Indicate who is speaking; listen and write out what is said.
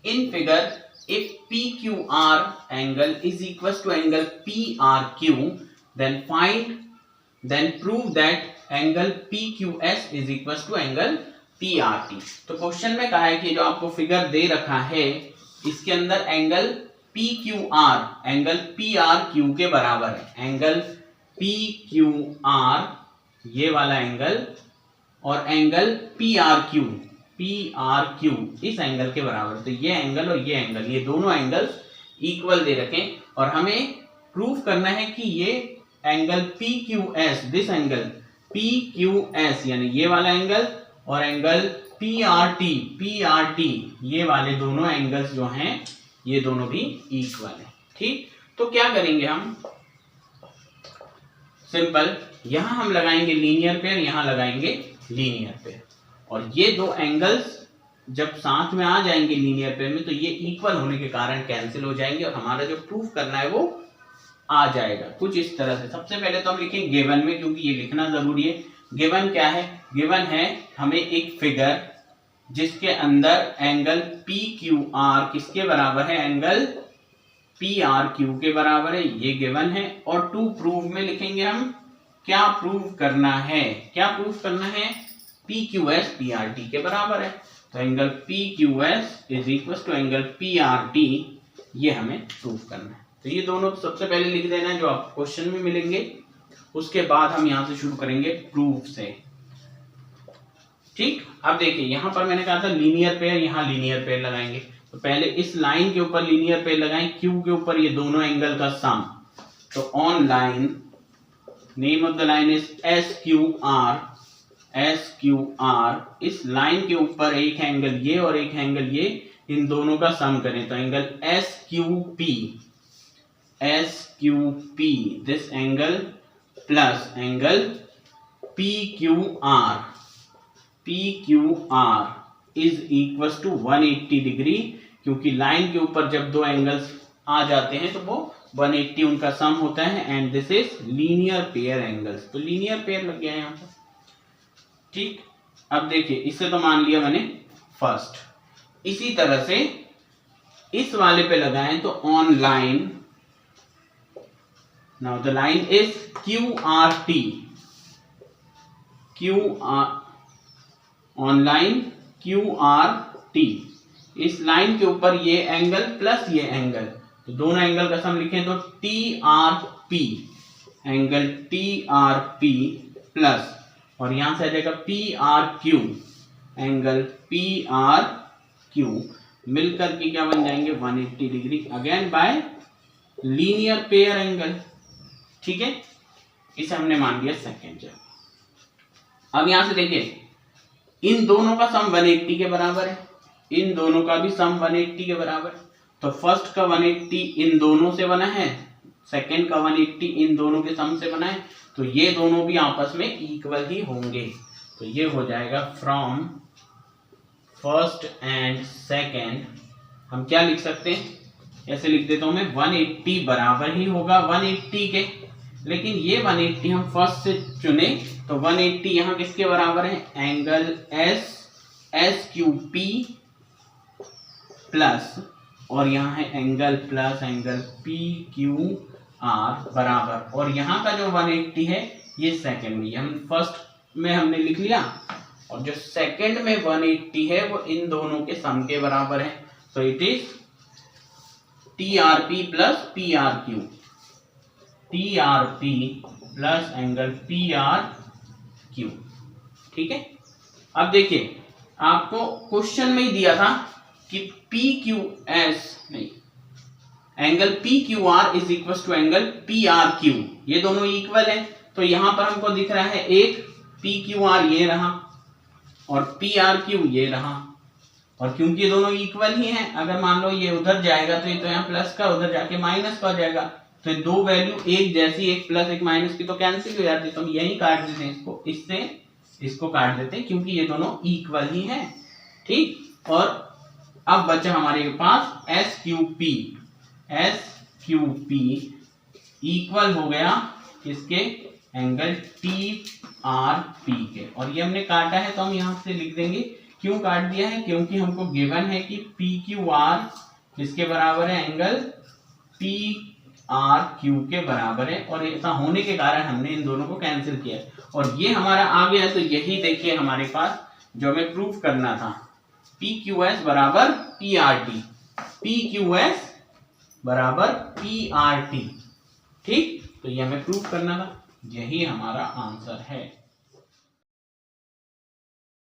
Speaker 1: In figure, if PQR angle is equals to angle PRQ, then prove that angle PQS is equals to angle PRT। तो question में कहा है कि जो आपको फिगर दे रखा है इसके अंदर एंगल PQR एंगल PRQ के बराबर है। एंगल PQR ये वाला एंगल और एंगल PRQ इस एंगल के बराबर। तो ये एंगल और ये एंगल, ये दोनों एंगल्स इक्वल दे रखे और हमें प्रूव करना है कि ये angle PQS, this angle PQS यानी ये वाला एंगल और एंगल PRT ये वाले दोनों एंगल्स जो हैं ये दोनों भी इक्वल हैं। ठीक, तो क्या करेंगे हम, सिंपल, यहां हम लगाएंगे लीनियर पेयर, यहां लगाएंगे लीनियर पेयर और ये दो एंगल्स जब साथ में आ जाएंगे लीनियर पेयर में तो ये इक्वल होने के कारण कैंसिल हो जाएंगे और हमारा जो प्रूफ करना है वो आ जाएगा कुछ इस तरह से। सबसे पहले तो हम लिखेंगे गिवन में, क्योंकि ये लिखना जरूरी है। गिवन क्या है? गिवन है हमें एक फिगर जिसके अंदर एंगल PQR किसके बराबर है? एंगल PRQ के बराबर है, ये गिवन है। और टू प्रूव में लिखेंगे हम क्या प्रूव करना है, क्या प्रूव करना है? PQS PRT के बराबर है। तो angle PQS is equal to angle PRT, ये हमें प्रूव करना है। तो ये दोनों सबसे पहले लिख देना है जो आप क्वेश्चन में मिलेंगे, उसके बाद हम यहां से शुरू करेंगे प्रूफ से। ठीक, अब देखिए यहां पर मैंने कहा था लीनियर पेयर, यहां लीनियर पेयर लगाएंगे। तो पहले इस लाइन के ऊपर लीनियर पेयर लगाएं, Q के ऊपर ये दोनों एंगल का सम। तो on line, name of the line is SQR, इस लाइन के ऊपर एक एंगल ये और एक एंगल ये, इन दोनों का सम करें तो angle SQP this angle plus angle PQR is equal to 180 degree, क्योंकि लाइन के ऊपर जब दो एंगल्स आ जाते हैं तो वो 180 उनका सम होता है and this is linear pair angles. तो लीनियर पेयर लग गया है यहां पर। ठीक, अब देखिए इससे तो मान लिया मैंने फर्स्ट, इसी तरह से इस वाले पे लगाएं तो on line, now the line is QRT, on line QRT, इस लाइन के ऊपर ये एंगल प्लस ये एंगल, तो दोनों एंगल का सम लिखें तो TRP, एंगल TRP प्लस और यहां से आ जाएगा PRQ, एंगल PRQ, मिलकर के क्या बन जाएंगे? 180 degree, again bye linear pair angle. ठीक है, इसे हमने मान लिया सेकेंड। जब अब यहां से देखिए इन दोनों का सम 180 के बराबर है, इन दोनों का भी सम 180 के बराबर है। तो फर्स्ट का 180 इन दोनों से बना है, सेकेंड का 180 इन दोनों के सम से बना है, तो ये दोनों भी आपस में इक्वल ही होंगे। तो ये हो जाएगा फ्रॉम फर्स्ट एंड सेकेंड, हम क्या लिख सकते हैं? ऐसे लिख देता हूं मैं, 180 बराबर ही होगा 180 के, लेकिन ये 180 हम फर्स्ट से चुने तो 180 यहां किसके बराबर है? एंगल SQP प्लस और यहां है एंगल प्लस एंगल PQR बराबर, और यहां का जो 180 है ये सेकंड में, हम फर्स्ट में हमने लिख लिया और जो सेकंड में 180 है वो इन दोनों के सम के बराबर है। तो it is TRP plus PRQ, TRP plus angle PRQ। ठीक है, अब देखिए आपको क्वेश्चन में ही दिया था कि angle PQR is equal to angle PRQ, ये दोनों इक्वल है। तो यहां पर हमको दिख रहा है एक PQR ये रहा और PRQ ये रहा, और क्योंकि ये दोनों इक्वल ही हैं, अगर मान लो ये उधर जाएगा तो ये तो यहाँ प्लस का उधर जाके माइनस का हो जाएगा, तो ये दो वैल्यू एक जैसी, एक प्लस एक माइनस की, तो कैंसिल हो जाती है। तो हम यही काट देते हैं इसको, इससे इसको काट देते हैं क्योंकि ये दोनों इक्वल ही हैं। ठीक, और अब बचा हमारे पास SQP इक्वल हो गया किसके? एंगल TRP के, और ये हमने काटा है तो हम यहां से लिख देंगे क्यों काट दिया है? क्योंकि हमको गिवन है कि पी क्यू आर किसके बराबर है? एंगल पी आर क्यू के बराबर है, और ऐसा होने के कारण हमने इन दोनों को कैंसिल किया और ये हमारा आ गया। तो यही देखिए हमारे पास जो हमें प्रूफ करना था, पी क्यू एस बराबर P R T, P Q S बराबर पी आर टी। ठीक, तो ये हमें प्रूफ करना था, यही हमारा आंसर है।